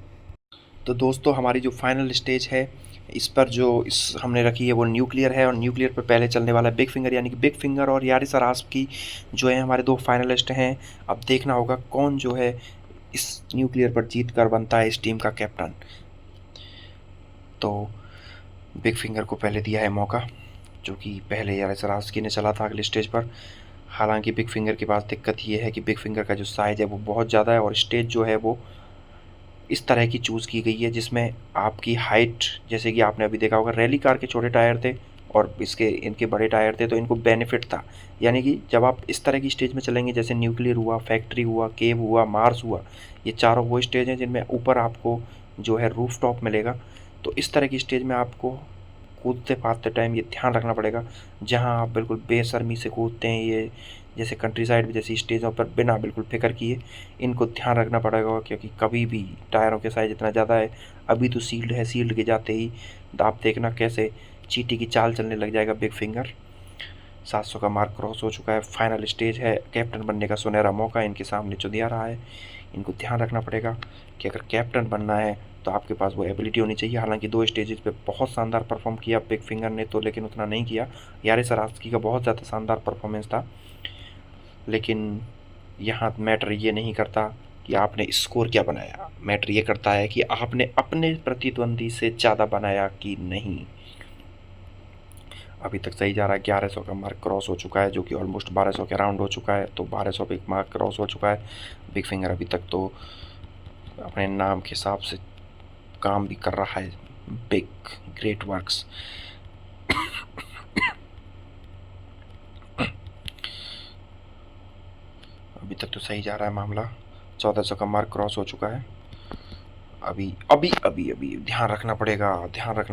तो दोस्तों हमारी जो फाइनल स्टेज है इस पर जो इस हमने रखी है वो न्यूक्लियर है, और न्यूक्लियर पर पहले चलने वाला है बिग फिंगर, यानी कि बिग फिंगर और यारिस अराफ्स्की जो है हमारे दो फाइनलिस्ट हैं। अब देखना होगा कौन जो है इस न्यूक्लियर पर जीत कर बनता है इस टीम का कैप्टन। तो बिग फिंगर को पहले दिया है मौका, जो कि पहले यारिस अराफ्स्की ने चला था अगले स्टेज पर। हालांकि बिग फिंगर के पास दिक्कत ये है कि बिग फिंगर का जो साइज़ है वो बहुत ज़्यादा है, और स्टेज जो है वो इस तरह की चूज़ की गई है जिसमें आपकी हाइट, जैसे कि आपने अभी देखा होगा रैली कार के छोटे टायर थे और इनके बड़े टायर थे, तो इनको बेनिफिट था। यानी कि जब आप इस तरह की स्टेज में चलेंगे, जैसे न्यूक्लियर हुआ, फैक्ट्री हुआ, केव हुआ, मार्स हुआ, ये चारों वो स्टेज हैं जिनमें ऊपर आपको जो है रूफ टॉप मिलेगा। तो इस तरह की स्टेज में आपको कूदते फादते टाइम ये ध्यान रखना पड़ेगा, जहाँ आप बिल्कुल बेशर्मी से कूदते हैं, ये जैसे कंट्री साइड जैसी स्टेजों पर बिना बिल्कुल फिक्र किए इनको ध्यान रखना पड़ेगा, क्योंकि कभी भी टायरों के साइज़ इतना ज़्यादा है। अभी तो सील्ड है, सील्ड के जाते ही आप देखना कैसे चींटी की चाल चलने लग जाएगा बिग फिंगर। 700 का मार्क क्रॉस हो चुका है, फाइनल स्टेज है, कैप्टन बनने का सुनहरा मौका इनके सामने जो दिया रहा है। इनको ध्यान रखना पड़ेगा कि अगर कैप्टन बनना है तो आपके पास वो एबिलिटी होनी चाहिए। हालांकि दो स्टेजेस पे बहुत शानदार परफॉर्म किया बिग फिंगर ने तो, लेकिन उतना नहीं किया। यारिस अराफ्स्की का बहुत ज़्यादा शानदार परफॉर्मेंस था, लेकिन यहाँ मैटर ये नहीं करता कि आपने स्कोर क्या बनाया, मैटर ये करता है कि आपने अपने प्रतिद्वंदी से ज़्यादा बनाया कि नहीं। अभी तक सही जा रहा है, 1100 का मार्क क्रॉस हो चुका है, जो कि ऑलमोस्ट 1200 के अराउंड हो चुका है, तो 1200 पे मार्क क्रॉस हो चुका है। बिग फिंगर अभी तक तो अपने नाम के हिसाब से काम भी कर रहा है, बिग ग्रेट वर्क्स। अभी तक तो सही जा रहा है मामला, 1400 का मार्क क्रॉस हो चुका है। अभी अभी अभी अभी ध्यान रखना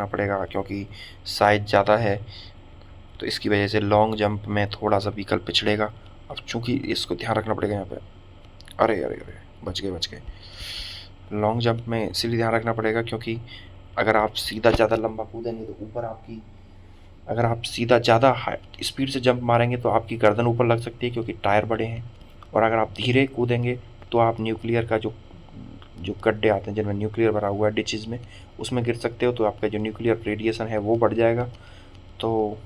पड़ेगा क्योंकि साइज ज़्यादा है, तो इसकी वजह से लॉन्ग जंप में थोड़ा सा व्हीकल पिछड़ेगा। अब चूंकि इसको ध्यान रखना पड़ेगा यहाँ पे, अरे अरे अरे बच गए। लॉन्ग जंप में इसलिए ध्यान रखना पड़ेगा क्योंकि अगर आप सीधा ज़्यादा लंबा कूदेंगे तो ऊपर आपकी, अगर आप सीधा ज़्यादा स्पीड से जंप मारेंगे तो आपकी गर्दन ऊपर लग सकती है क्योंकि टायर बड़े हैं, और अगर आप धीरे कूदेंगे तो आप न्यूक्लियर का जो जो गड्ढे आते हैं जिनमें न्यूक्लियर भरा हुआ है डिचेज़ में, उसमें गिर सकते हो, तो आपका जो न्यूक्लियर रेडिएशन है वो बढ़ जाएगा। तो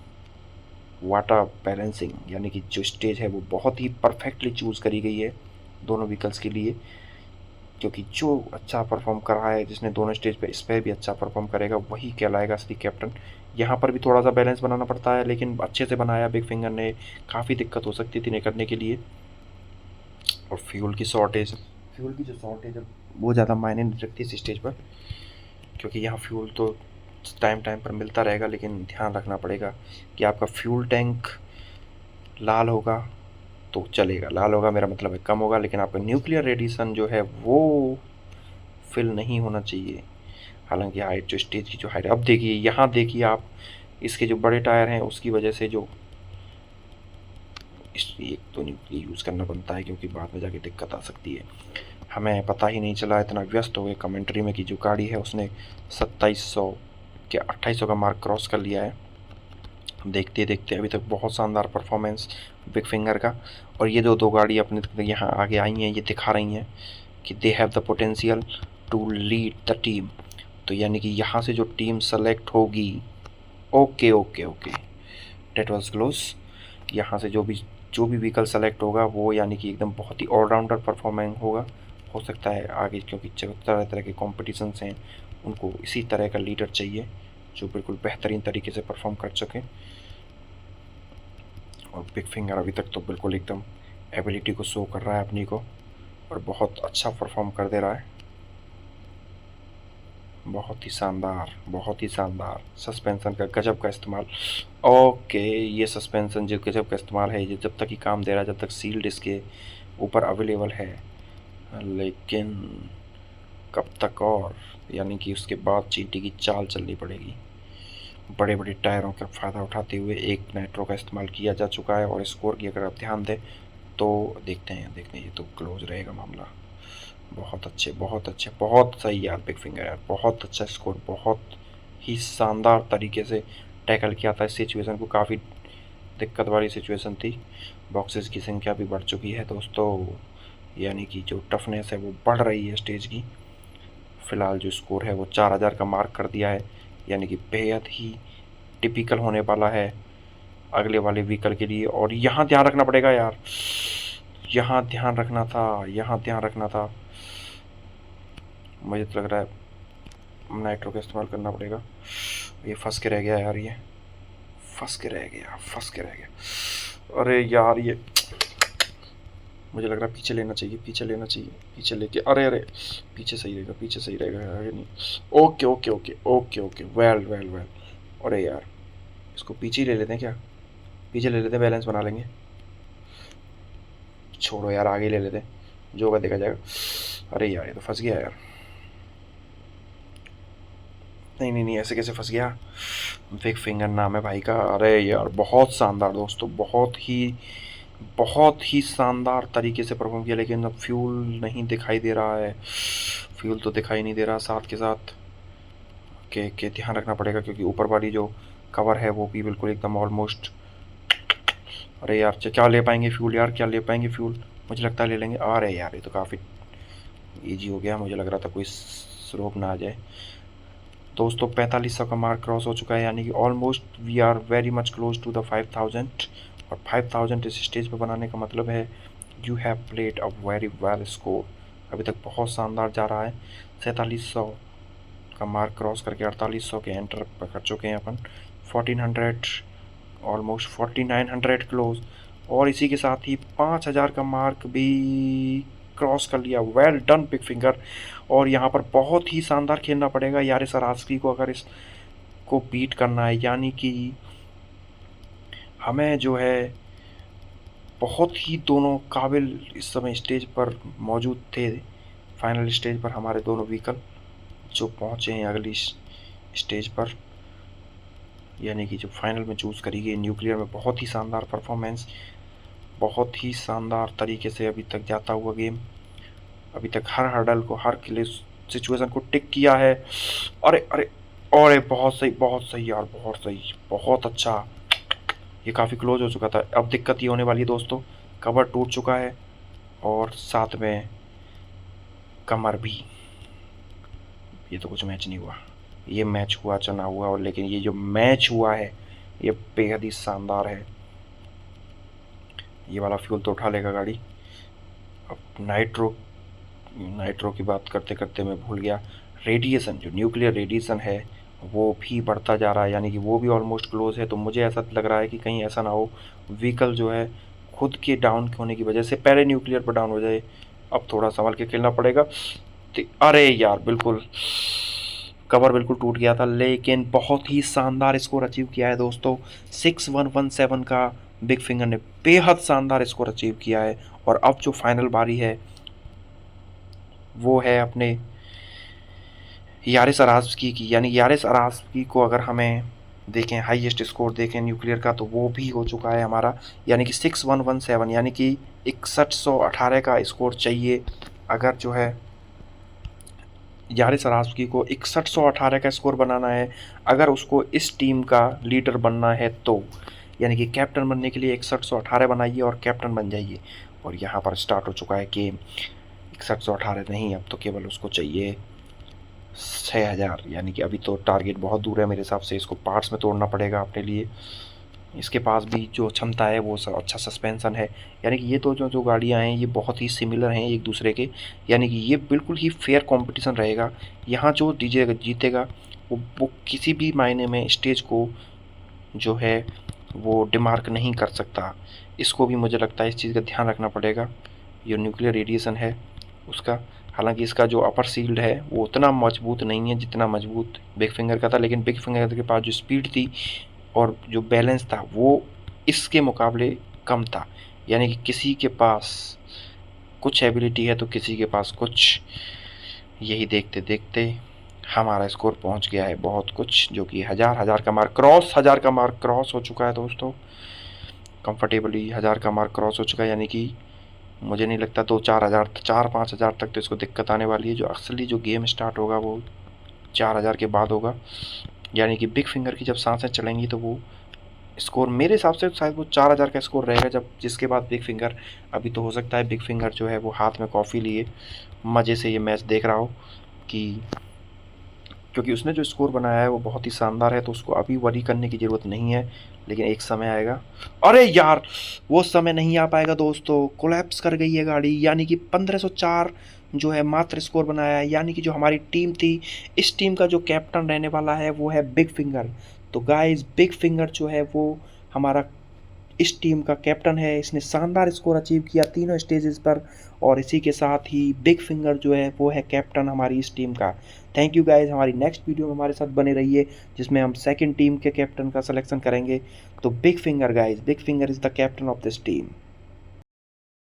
वाटर बैलेंसिंग यानी कि जो स्टेज है वो बहुत ही परफेक्टली चूज़ करी गई है दोनों व्हीकल्स के लिए, क्योंकि जो अच्छा परफॉर्म कर रहा है, जिसने दोनों स्टेज पे इस पर भी अच्छा परफॉर्म करेगा, वही कहलाएगा असली कैप्टन। यहाँ पर भी थोड़ा सा बैलेंस बनाना पड़ता है, लेकिन अच्छे से बनाया बिग फिंगर ने। काफ़ी दिक्कत हो सकती थी निकलने के लिए, और फ्यूल की जो शॉर्टेज है वो ज़्यादा मायने नहीं रखती इस स्टेज पर, क्योंकि यहाँ फ्यूल तो टाइम पर मिलता रहेगा, लेकिन ध्यान रखना पड़ेगा कि आपका फ्यूल टैंक लाल होगा तो चलेगा, लाल होगा मेरा मतलब है कम होगा, लेकिन आपका न्यूक्लियर रेडिएशन जो है वो फिल नहीं होना चाहिए। हालांकि हाइट जो स्टेज की जो हाइट, अब देखिए यहाँ देखिए आप, इसके जो बड़े टायर हैं उसकी वजह से जो एक तो न्यूक्लियर यूज़ करना बनता है, क्योंकि बाद में जाके दिक्कत आ सकती है। हमें पता ही नहीं चला, इतना व्यस्त हो गए कमेंट्री में कि जो गाड़ी है उसने 2700 के 2800 का मार्क क्रॉस कर लिया है। देखते देखते अभी तक बहुत शानदार परफॉर्मेंस बिग फिंगर का, और ये जो दो गाड़ी अपने यहाँ आगे आई हैं ये दिखा रही हैं कि they have the potential to lead the team. तो यानी कि यहाँ से जो टीम सेलेक्ट होगी, ओके डेट वाज क्लोज, यहाँ से जो भी व्हीकल सेलेक्ट होगा वो यानी कि एकदम बहुत ही ऑलराउंडर परफॉर्मेंस होगा। हो सकता है आगे, क्योंकि तरह तरह के कॉम्पिटिशन्स हैं, उनको इसी तरह का लीडर चाहिए जो बिल्कुल बेहतरीन तरीके से परफॉर्म कर सके। और बिग फिंगर अभी तक तो बिल्कुल एकदम एबिलिटी को शो कर रहा है अपनी को, और बहुत अच्छा परफॉर्म कर दे रहा है। बहुत ही शानदार, बहुत ही शानदार सस्पेंशन का गजब का इस्तेमाल। ओके, ये सस्पेंशन जो गजब का इस्तेमाल है, ये जब तक ही काम दे रहा है, जब तक सील्ड इसके ऊपर अवेलेबल है, लेकिन कब तक और, यानी कि उसके बाद चींटी की चाल चलनी पड़ेगी। बड़े बड़े टायरों का फ़ायदा उठाते हुए एक नाइट्रो का इस्तेमाल किया जा चुका है और स्कोर की अगर आप ध्यान दें तो देखते हैं ये तो क्लोज रहेगा मामला। बहुत अच्छे, बहुत अच्छे, बहुत सही यार बिग फिंगर यार, बहुत अच्छा स्कोर, बहुत ही शानदार तरीके से टैकल किया था इस सिचुएशन को। काफ़ी दिक्कत वाली सिचुएशन थी। बॉक्सेस की संख्या भी बढ़ चुकी है दोस्तों, यानी कि जो टफनेस है वो बढ़ रही है स्टेज की। फ़िलहाल जो स्कोर है वो 4000 का मार्क कर दिया है, यानी कि बेहद ही टिपिकल होने वाला है अगले वाले व्हीकल के लिए। और यहाँ ध्यान रखना पड़ेगा यार, यहाँ ध्यान रखना था, यहाँ ध्यान रखना था। मुझे तो लग रहा है नाइट्रो का इस्तेमाल करना पड़ेगा। ये फंस के रह गया यार, ये फंस के रह गया, फंस के रह गया। अरे यार, ये मुझे लग रहा है पीछे लेना चाहिए, पीछे लेना चाहिए, पीछे लेके, अरे अरे पीछे सही रहेगा, पीछे सही रहेगा, आगे नहीं। Okay okay okay okay okay, well well well. अरे यार, इसको पीछे ही ले लेते हैं क्या? पीछे ले लेते हैं, बैलेंस बना लेंगे। छोड़ो यार, आगे ले लेते हैं, जो होगा देखा जाएगा। अरे यार, ये तो फंस गया यार। नहीं नहीं नहीं, ऐसे कैसे फंस गया? बिग फिंगर नाम है भाई का। अरे यार, बहुत शानदार दोस्तों, बहुत ही शानदार तरीके से परफॉर्म किया, लेकिन अब फ्यूल नहीं दिखाई दे रहा है। फ्यूल तो दिखाई नहीं दे रहा साथ के साथ के ध्यान रखना पड़ेगा, क्योंकि ऊपर वाली जो कवर है वो भी बिल्कुल एकदम ऑलमोस्ट। अरे यार, क्या ले पाएंगे फ्यूल यार, क्या ले पाएंगे फ्यूल? मुझे लगता है ले लेंगे। अरे यार, ये तो काफ़ी ईजी हो गया, मुझे लग रहा था कोई रोक ना आ जाए। दोस्तों 4500 का मार्क क्रॉस हो चुका है, यानी कि almost we are very much close to the 5000। और 5000 इस स्टेज पर बनाने का मतलब है you have played a very well score. अभी तक बहुत शानदार जा रहा है। 4700 का मार्क क्रॉस करके 4800 के एंटर कर चुके हैं अपन। 1400, ऑलमोस्ट 4900 क्लोज। और इसी के साथ ही 5000 का मार्क भी क्रॉस कर लिया। Well done big finger. और यहाँ पर बहुत ही शानदार खेलना पड़ेगा यारिस अरास्की को, अगर इसको बीट करना है। यानी कि हमें जो है बहुत ही दोनों काबिल इस समय स्टेज पर मौजूद थे। फाइनल स्टेज पर हमारे दोनों व्हीकल जो पहुँचे हैं अगली स्टेज पर, यानी कि जो फाइनल में चूज़ करी गई न्यूक्लियर में। बहुत ही शानदार परफॉर्मेंस, बहुत ही शानदार तरीके से अभी तक जाता हुआ गेम। अभी तक हर हर्डल को, हर किले सिचुएशन को टिक किया है। अरे अरे अरे, बहुत सही यार, बहुत सही, बहुत अच्छा। ये काफ़ी क्लोज हो चुका था। अब दिक्कत ये होने वाली है दोस्तों, कवर टूट चुका है और साथ में कमर भी। ये तो कुछ मैच नहीं हुआ। ये मैच हुआ चना हुआ, और लेकिन ये जो मैच हुआ है ये बेहद ही शानदार है। ये वाला फ्यूल तो उठा लेगा गाड़ी। अब नाइट्रो की बात करते करते मैं भूल गया। रेडिएशन, जो न्यूक्लियर रेडिएशन है वो भी बढ़ता जा रहा है, यानी कि वो भी ऑलमोस्ट क्लोज है। तो मुझे ऐसा लग रहा है कि कहीं ऐसा ना हो व्हीकल जो है खुद के डाउन होने की वजह से पहले न्यूक्लियर पर डाउन हो जाए। अब थोड़ा संभल के खेलना पड़ेगा। अरे यार, बिल्कुल कवर बिल्कुल टूट गया था, लेकिन बहुत ही शानदार स्कोर अचीव किया है दोस्तों। 6117 का बिग फिंगर ने बेहद शानदार स्कोर अचीव किया है। और अब जो फाइनल बारी है वो है अपने यारिस अरास्की की। यानी यारिस अरास्की को अगर हमें देखें, हाईएस्ट स्कोर देखें न्यूक्लियर का, तो वो भी हो चुका है हमारा, यानी कि 6117, यानी कि 6118 का स्कोर चाहिए अगर जो है यारिस अरास्की को 6118 का स्कोर बनाना है, अगर उसको इस टीम का लीडर बनना है तो। यानी कि कैप्टन बनने के लिए 6118 बनाइए और कैप्टन बन जाइए। और यहाँ पर स्टार्ट हो चुका है गेम। 6118 नहीं, अब तो केवल उसको चाहिए 6000, यानी कि अभी तो टारगेट बहुत दूर है मेरे हिसाब से। इसको पार्ट्स में तोड़ना पड़ेगा अपने लिए। इसके पास भी जो क्षमता है वो अच्छा सस्पेंसन है। यानी कि ये तो जो गाड़ियाँ हैं ये बहुत ही सिमिलर हैं एक दूसरे के, यानी कि ये बिल्कुल ही फेयर कंपटीशन रहेगा। यहाँ जो जीतेगा वो किसी भी मायने में स्टेज को जो है वो डिमार्क नहीं कर सकता। इसको भी मुझे लगता है इस चीज़ का ध्यान रखना पड़ेगा। ये न्यूक्लियर रेडिएशन है उसका। हालांकि इसका जो अपर शील्ड है वो उतना मजबूत नहीं है जितना मजबूत बिग फिंगर का था, लेकिन बिग फिंगर के पास जो स्पीड थी और जो बैलेंस था वो इसके मुकाबले कम था। यानी कि किसी के पास कुछ एबिलिटी है तो किसी के पास कुछ। यही देखते देखते हमारा स्कोर पहुंच गया है बहुत कुछ, जो कि हज़ार का मार्क क्रॉस हो चुका है दोस्तों। कंफर्टेबली 1000 का मार्क क्रॉस हो चुका है, यानी कि मुझे नहीं लगता 4-5 हज़ार तक तो इसको दिक्कत आने वाली है। जो असली जो गेम स्टार्ट होगा वो 4000 के बाद होगा। यानी कि बिग फिंगर की जब सांसें चलेंगी तो वो स्कोर मेरे हिसाब से शायद वो 4000 का स्कोर रहेगा, जब जिसके बाद बिग फिंगर, अभी तो हो सकता है बिग फिंगर जो है वो हाथ में कॉफ़ी लिए मज़े से ये मैच देख रहा हो, कि क्योंकि उसने जो स्कोर बनाया है वो बहुत ही शानदार है, तो उसको अभी वरी करने की ज़रूरत नहीं है। लेकिन एक समय आएगा, अरे यार वो समय नहीं आ पाएगा दोस्तों, कोलैप्स कर गई है गाड़ी। यानी कि 1504 जो है मात्र स्कोर बनाया है। यानी कि जो हमारी टीम थी, इस टीम का जो कैप्टन रहने वाला है वो है बिग फिंगर। तो गाइस बिग फिंगर जो है वो हमारा इस टीम का कैप्टन है। इसने शानदार स्कोर अचीव किया तीनों स्टेजेस पर, और इसी के साथ ही बिग फिंगर जो है वो है कैप्टन हमारी इस टीम का। थैंक यू गाइज, हमारी नेक्स्ट वीडियो में हमारे साथ बने रहिए, जिसमें हम सेकंड टीम के कैप्टन का सिलेक्शन करेंगे। तो big finger guys, big finger is the captain of this team.